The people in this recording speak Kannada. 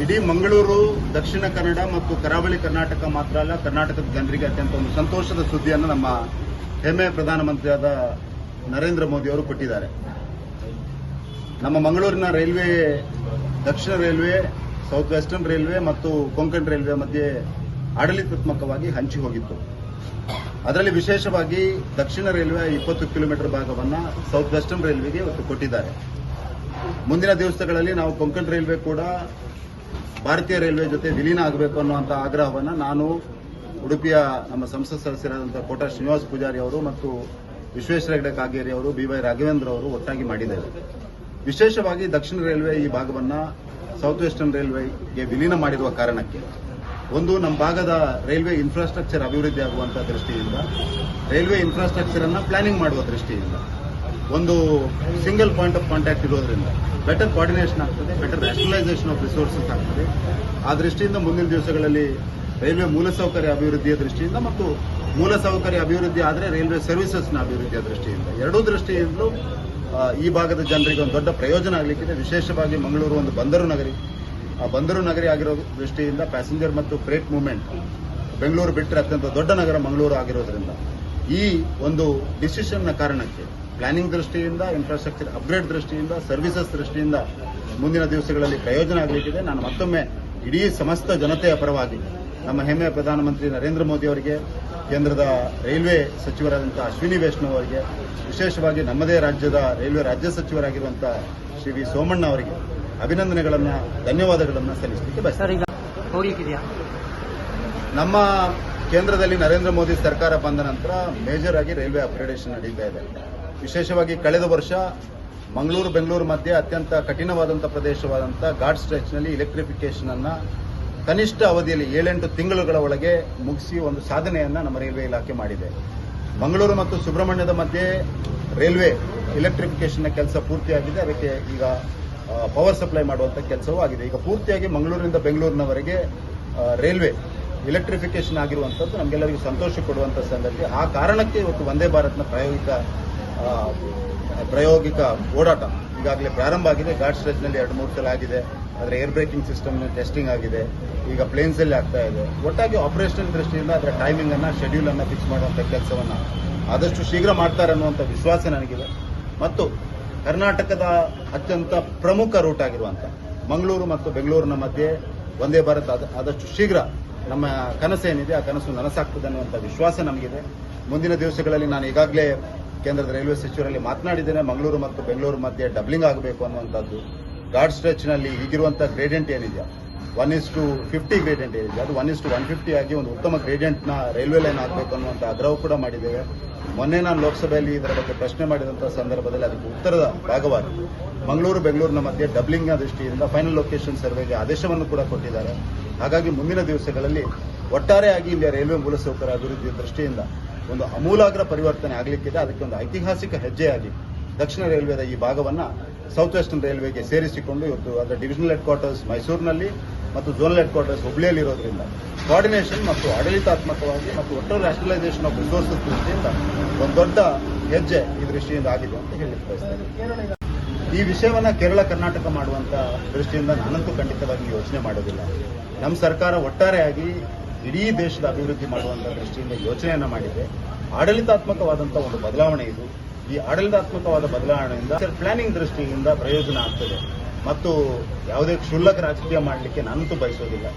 ಇಡೀ ಮಂಗಳೂರು, ದಕ್ಷಿಣ ಕನ್ನಡ ಮತ್ತು ಕರಾವಳಿ ಕರ್ನಾಟಕ ಮಾತ್ರ ಅಲ್ಲ, ಕರ್ನಾಟಕದ ಜನರಿಗೆ ಅತ್ಯಂತ ಒಂದು ಸಂತೋಷದ ಸುದ್ದಿಯನ್ನು ನಮ್ಮ ಹೆಮ್ಮೆಯ ಪ್ರಧಾನಮಂತ್ರಿಯಾದ ನರೇಂದ್ರ ಮೋದಿ ಅವರು ಕೊಟ್ಟಿದ್ದಾರೆ. ನಮ್ಮ ಮಂಗಳೂರಿನ ರೈಲ್ವೆ, ದಕ್ಷಿಣ ರೈಲ್ವೆ, ಸೌತ್ ವೆಸ್ಟರ್ನ್ ರೈಲ್ವೆ ಮತ್ತು ಕೊಂಕಣ್ ರೈಲ್ವೆ ಮಧ್ಯೆ ಆಡಳಿತಾತ್ಮಕವಾಗಿ ಹಂಚಿ ಹೋಗಿತ್ತು. ಅದರಲ್ಲಿ ವಿಶೇಷವಾಗಿ ದಕ್ಷಿಣ ರೈಲ್ವೆ 20 ಕಿಲೋಮೀಟರ್ ಭಾಗವನ್ನು ಸೌತ್ ವೆಸ್ಟರ್ನ್ ರೈಲ್ವೆಗೆ ಇವತ್ತು ಕೊಟ್ಟಿದ್ದಾರೆ. ಮುಂದಿನ ದಿವಸಗಳಲ್ಲಿ ನಾವು ಕೊಂಕಣ್ ರೈಲ್ವೆ ಕೂಡ ಭಾರತೀಯ ರೈಲ್ವೆ ಜೊತೆ ವಿಲೀನ ಆಗಬೇಕು ಅನ್ನುವಂಥ ಆಗ್ರಹವನ್ನು ನಾನು ಉಡುಪಿಯ ನಮ್ಮ ಸಂಸತ್ ಸದಸ್ಯರಾದಂಥ ಕೋಟಾ ಶ್ರೀನಿವಾಸ ಪೂಜಾರಿ ಅವರು ಮತ್ತು ವಿಶ್ವೇಶ್ವರ ಹೆಗಡೆ ಕಾಗೇರಿ ಅವರು, BY ರಾಘವೇಂದ್ರ ಅವರು ಒಟ್ಟಾಗಿ ಮಾಡಿದ್ದಾರೆ. ವಿಶೇಷವಾಗಿ ದಕ್ಷಿಣ ರೈಲ್ವೆ ಈ ಭಾಗವನ್ನು ಸೌತ್ ವೆಸ್ಟರ್ನ್ ರೈಲ್ವೆಗೆ ವಿಲೀನ ಮಾಡಿರುವ ಕಾರಣಕ್ಕೆ ಒಂದು ನಮ್ಮ ಭಾಗದ ರೈಲ್ವೆ ಇನ್ಫ್ರಾಸ್ಟ್ರಕ್ಚರ್ ಅಭಿವೃದ್ಧಿ ಆಗುವಂಥ ದೃಷ್ಟಿಯಿಂದ, ರೈಲ್ವೆ ಇನ್ಫ್ರಾಸ್ಟ್ರಕ್ಚರ್ ಅನ್ನು ಪ್ಲಾನಿಂಗ್ ಮಾಡುವ ದೃಷ್ಟಿಯಿಂದ, ಒಂದು ಸಿಂಗಲ್ ಪಾಯಿಂಟ್ ಆಫ್ ಕಾಂಟ್ಯಾಕ್ಟ್ ಇರೋದ್ರಿಂದ ಬೆಟರ್ ಕೋಆರ್ಡಿನೇಷನ್ ಆಗ್ತದೆ, ಬೆಟರ್ ರ್ಯಾಷನಲೈಸೇಷನ್ ಆಫ್ ರಿಸೋರ್ಸಸ್ ಆಗ್ತದೆ. ಆ ದೃಷ್ಟಿಯಿಂದ ಮುಂದಿನ ದಿವಸಗಳಲ್ಲಿ ರೈಲ್ವೆ ಮೂಲಸೌಕರ್ಯ ಅಭಿವೃದ್ಧಿಯ ದೃಷ್ಟಿಯಿಂದ ಮತ್ತು ಮೂಲಸೌಕರ್ಯ ಅಭಿವೃದ್ಧಿ ಆದರೆ ರೈಲ್ವೆ ಸರ್ವಿಸಸ್ನ ಅಭಿವೃದ್ಧಿಯ ದೃಷ್ಟಿಯಿಂದ, ಎರಡೂ ದೃಷ್ಟಿಯಿಂದಲೂ ಈ ಭಾಗದ ಜನರಿಗೆ ಒಂದು ದೊಡ್ಡ ಪ್ರಯೋಜನ ಆಗಲಿಕ್ಕಿದೆ. ವಿಶೇಷವಾಗಿ ಮಂಗಳೂರು ಒಂದು ಬಂದರು ನಗರಿ, ಆ ಬಂದರು ನಗರಿ ಆಗಿರೋ ದೃಷ್ಟಿಯಿಂದ ಪ್ಯಾಸೆಂಜರ್ ಮತ್ತು ಫ್ರೇಟ್ ಮೂವ್ಮೆಂಟ್ ಬೆಂಗಳೂರು ಬಿಟ್ಟರೆ ಅತ್ಯಂತ ದೊಡ್ಡ ನಗರ ಮಂಗಳೂರು ಆಗಿರೋದ್ರಿಂದ ಈ ಒಂದು ಡಿಸಿಷನ್ನ ಕಾರಣಕ್ಕೆ ಪ್ಲಾನಿಂಗ್ ದೃಷ್ಟಿಯಿಂದ, ಇನ್ಫ್ರಾಸ್ಟ್ರಕ್ಚರ್ ಅಪ್ಗ್ರೇಡ್ ದೃಷ್ಟಿಯಿಂದ, ಸರ್ವಿಸಸ್ ದೃಷ್ಟಿಯಿಂದ ಮುಂದಿನ ದಿವಸಗಳಲ್ಲಿ ಪ್ರಯೋಜನ ಆಗಲಿಕ್ಕಿದೆ. ನಾನು ಮತ್ತೊಮ್ಮೆ ಇಡೀ ಸಮಸ್ತ ಜನತೆಯ ಪರವಾಗಿ ನಮ್ಮ ಹೆಮ್ಮೆಯ ಪ್ರಧಾನಮಂತ್ರಿ ನರೇಂದ್ರ ಮೋದಿ ಅವರಿಗೆ, ಕೇಂದ್ರದ ರೈಲ್ವೆ ಸಚಿವರಾದಂಥ ಅಶ್ವಿನಿ ವೈಷ್ಣವ್ ಅವರಿಗೆ, ವಿಶೇಷವಾಗಿ ನಮ್ಮದೇ ರಾಜ್ಯದ ರೈಲ್ವೆ ರಾಜ್ಯ ಸಚಿವರಾಗಿರುವಂಥ ಶ್ರೀ ವಿ ಸೋಮಣ್ಣ ಅವರಿಗೆ ಅಭಿನಂದನೆಗಳನ್ನು, ಧನ್ಯವಾದಗಳನ್ನು ಸಲ್ಲಿಸಲಿಕ್ಕೆ ಬಯಸ್ತೀನಿ. ನಮ್ಮ ಕೇಂದ್ರದಲ್ಲಿ ನರೇಂದ್ರ ಮೋದಿ ಸರ್ಕಾರ ಬಂದ ನಂತರ ಮೇಜರ್ ಆಗಿ ರೈಲ್ವೆ ಅಪ್ಗ್ರೇಡೇಷನ್ ನಡೀತಾ ಇದೆ. ವಿಶೇಷವಾಗಿ ಕಳೆದ ವರ್ಷ ಮಂಗಳೂರು ಬೆಂಗಳೂರು ಮಧ್ಯೆ ಅತ್ಯಂತ ಕಠಿಣವಾದಂಥ ಪ್ರದೇಶವಾದಂಥ ಘಾಟ್ ಸ್ಟ್ರೆಚ್ನಲ್ಲಿ ಇಲೆಕ್ಟ್ರಿಫಿಕೇಷನ್ ಅನ್ನು ಕನಿಷ್ಠ ಅವಧಿಯಲ್ಲಿ 7-8 ತಿಂಗಳುಗಳ ಒಳಗೆ ಮುಗಿಸಿ ಒಂದು ಸಾಧನೆಯನ್ನು ನಮ್ಮ ರೈಲ್ವೆ ಇಲಾಖೆ ಮಾಡಿದೆ. ಮಂಗಳೂರು ಮತ್ತು ಸುಬ್ರಹ್ಮಣ್ಯದ ಮಧ್ಯೆ ರೈಲ್ವೆ ಇಲೆಕ್ಟ್ರಿಫಿಕೇಷನ್ನ ಕೆಲಸ ಪೂರ್ತಿಯಾಗಿದೆ. ಅದಕ್ಕೆ ಈಗ ಪವರ್ ಸಪ್ಲೈ ಮಾಡುವಂಥ ಕೆಲಸವೂ ಆಗಿದೆ. ಈಗ ಪೂರ್ತಿಯಾಗಿ ಮಂಗಳೂರಿನಿಂದ ಬೆಂಗಳೂರಿನವರೆಗೆ ರೈಲ್ವೆ ಇಲೆಕ್ಟ್ರಿಫಿಕೇಷನ್ ಆಗಿರುವಂಥದ್ದು ನಮಗೆಲ್ಲರಿಗೂ ಸಂತೋಷ ಕೊಡುವಂಥ ಸಂಗತಿ. ಆ ಕಾರಣಕ್ಕೆ ಇವತ್ತು ವಂದೇ ಭಾರತ್ನ ಪ್ರಾಯೋಗಿಕ ಓಡಾಟ ಈಗಾಗಲೇ ಪ್ರಾರಂಭ ಆಗಿದೆ. ಘಾಟ್ ಸ್ಟ್ರೆಚ್ನಲ್ಲಿ 2-3 ಸಲ ಆಗಿದೆ. ಅದರ ಏರ್ ಬ್ರೇಕಿಂಗ್ ಸಿಸ್ಟಮ್ ಟೆಸ್ಟಿಂಗ್ ಆಗಿದೆ. ಈಗ ಪ್ಲೇನ್ಸಲ್ಲಿ ಆಗ್ತಾ ಇದೆ. ಒಟ್ಟಾಗಿ ಆಪರೇಷನಲ್ ದೃಷ್ಟಿಯಿಂದ ಅದರ ಟೈಮಿಂಗ್ ಅನ್ನು, ಶೆಡ್ಯೂಲ್ ಅನ್ನು ಫಿಕ್ಸ್ ಮಾಡುವಂಥ ಕೆಲಸವನ್ನು ಆದಷ್ಟು ಶೀಘ್ರ ಮಾಡ್ತಾರೆ ಅನ್ನುವಂಥ ವಿಶ್ವಾಸ ನನಗಿದೆ. ಮತ್ತು ಕರ್ನಾಟಕದ ಅತ್ಯಂತ ಪ್ರಮುಖ ರೂಟ್ ಆಗಿರುವಂಥ ಮಂಗಳೂರು ಮತ್ತು ಬೆಂಗಳೂರಿನ ಮಧ್ಯೆ ವಂದೇ ಭಾರತ್ ಆದಷ್ಟು ಶೀಘ್ರ ನಮ್ಮ ಕನಸೇನಿದೆ ಆ ಕನಸು ನನಸಾಗ್ತದೆ ಅನ್ನುವಂಥ ವಿಶ್ವಾಸ ನಮಗಿದೆ. ಮುಂದಿನ ದಿವಸಗಳಲ್ಲಿ ನಾನು ಈಗಾಗಲೇ ಕೇಂದ್ರದ ರೈಲ್ವೆ ಸಚಿವರಲ್ಲಿ ಮಾತನಾಡಿದ್ದೇನೆ. ಮಂಗಳೂರು ಮತ್ತು ಬೆಂಗಳೂರು ಮಧ್ಯೆ ಡಬ್ಲಿಂಗ್ ಆಗಬೇಕು ಅನ್ನುವಂಥದ್ದು. ಘಾಟ್ ಸ್ಟ್ರೆಚ್ನಲ್ಲಿ ಈಗಿರುವಂಥ ಗ್ರೇಡಿಯಂಟ್ ಏನಿದೆಯಾ 1:50 ಗ್ರೇಡಿಯಂಟ್ ಏನಿದೆ ಅದು 1:150 ಆಗಿ ಒಂದು ಉತ್ತಮ ಗ್ರೇಡಿಯಂಟ್ನ ರೈಲ್ವೆ ಲೈನ್ ಆಗಬೇಕು ಅನ್ನುವಂಥ ಆಗ್ರಹ ಕೂಡ ಮಾಡಿದ್ದೇವೆ. ಮೊನ್ನೆ ನಾನು ಲೋಕಸಭೆಯಲ್ಲಿ ಇದರ ಬಗ್ಗೆ ಪ್ರಶ್ನೆ ಮಾಡಿದಂಥ ಸಂದರ್ಭದಲ್ಲಿ ಅದಕ್ಕೆ ಉತ್ತರದ ಭಾಗವಾಗಿ ಮಂಗಳೂರು ಬೆಂಗಳೂರಿನ ಮಧ್ಯೆ ಡಬ್ಲಿಂಗ್ನ ದೃಷ್ಟಿಯಿಂದ ಫೈನಲ್ ಲೊಕೇಶನ್ ಸರ್ವೆಗೆ ಆದೇಶವನ್ನು ಕೂಡ ಕೊಟ್ಟಿದ್ದಾರೆ. ಹಾಗಾಗಿ ಮುಂದಿನ ದಿವಸಗಳಲ್ಲಿ ಒಟ್ಟಾರೆಯಾಗಿ ಇಲ್ಲಿ ರೈಲ್ವೆ ಮೂಲಸೌಕರ್ಯ ಅಭಿವೃದ್ಧಿಯ ದೃಷ್ಟಿಯಿಂದ ಒಂದು ಅಮೂಲಾಗ್ರ ಪರಿವರ್ತನೆ ಆಗಲಿಕ್ಕಿದೆ. ಅದಕ್ಕೆ ಒಂದು ಐತಿಹಾಸಿಕ ಹೆಜ್ಜೆಯಾಗಿ ದಕ್ಷಿಣ ರೈಲ್ವೆದ ಈ ಭಾಗವನ್ನು ಸೌತ್ ವೆಸ್ಟರ್ನ್ ರೈಲ್ವೆಗೆ ಸೇರಿಸಿಕೊಂಡು ಇವತ್ತು ಅದರ ಡಿವಿಷನಲ್ ಹೆಡ್ ಕ್ವಾರ್ಟರ್ಸ್ ಮೈಸೂರಿನಲ್ಲಿ ಮತ್ತು ಝೋನಲ್ ಹೆಡ್ ಕ್ವಾರ್ಟರ್ಸ್ ಹುಬ್ಳಿಯಲ್ಲಿ ಇರೋದ್ರಿಂದ ಕೋಆರ್ಡಿನೇಷನ್ ಮತ್ತು ಆಡಳಿತಾತ್ಮಕವಾಗಿ ಮತ್ತು ಒಟ್ಟಾರೆ ರ್ಯಾಷನಲೈಸೇಷನ್ ಆಫ್ ರಿಸೋರ್ಸಸ್ ದೃಷ್ಟಿಯಿಂದ ಒಂದು ದೊಡ್ಡ ಹೆಜ್ಜೆ ಈ ದೃಷ್ಟಿಯಿಂದ ಆಗಿದೆ ಅಂತ ಹೇಳಲಿಕ್ಕೆ ಬಯಸ್ತೇನೆ. ಈ ವಿಷಯವನ್ನು ಕೇರಳ ಕರ್ನಾಟಕ ಮಾಡುವಂಥ ದೃಷ್ಟಿಯಿಂದ ನಾನಂತೂ ಖಂಡಿತವಾಗಿ ಯೋಚನೆ ಮಾಡೋದಿಲ್ಲ. ನಮ್ಮ ಸರ್ಕಾರ ಒಟ್ಟಾರೆಯಾಗಿ ಇಡೀ ದೇಶದ ಅಭಿವೃದ್ಧಿ ಮಾಡುವಂಥ ದೃಷ್ಟಿಯಿಂದ ಯೋಚನೆಯನ್ನು ಮಾಡಿದೆ. ಆಡಳಿತಾತ್ಮಕವಾದಂಥ ಒಂದು ಬದಲಾವಣೆ ಇದು. ಈ ಆಡಳಿತಾತ್ಮಕವಾದ ಬದಲಾವಣೆಯಿಂದ ಪ್ಲಾನಿಂಗ್ ದೃಷ್ಟಿಯಿಂದ ಪ್ರಯೋಜನ ಆಗ್ತದೆ ಮತ್ತು ಯಾವುದೇ ಕ್ಷುಲ್ಲಕ ರಾಜಕೀಯ ಮಾಡಲಿಕ್ಕೆ ನಾನಂತೂ ಬಯಸೋದಿಲ್ಲ.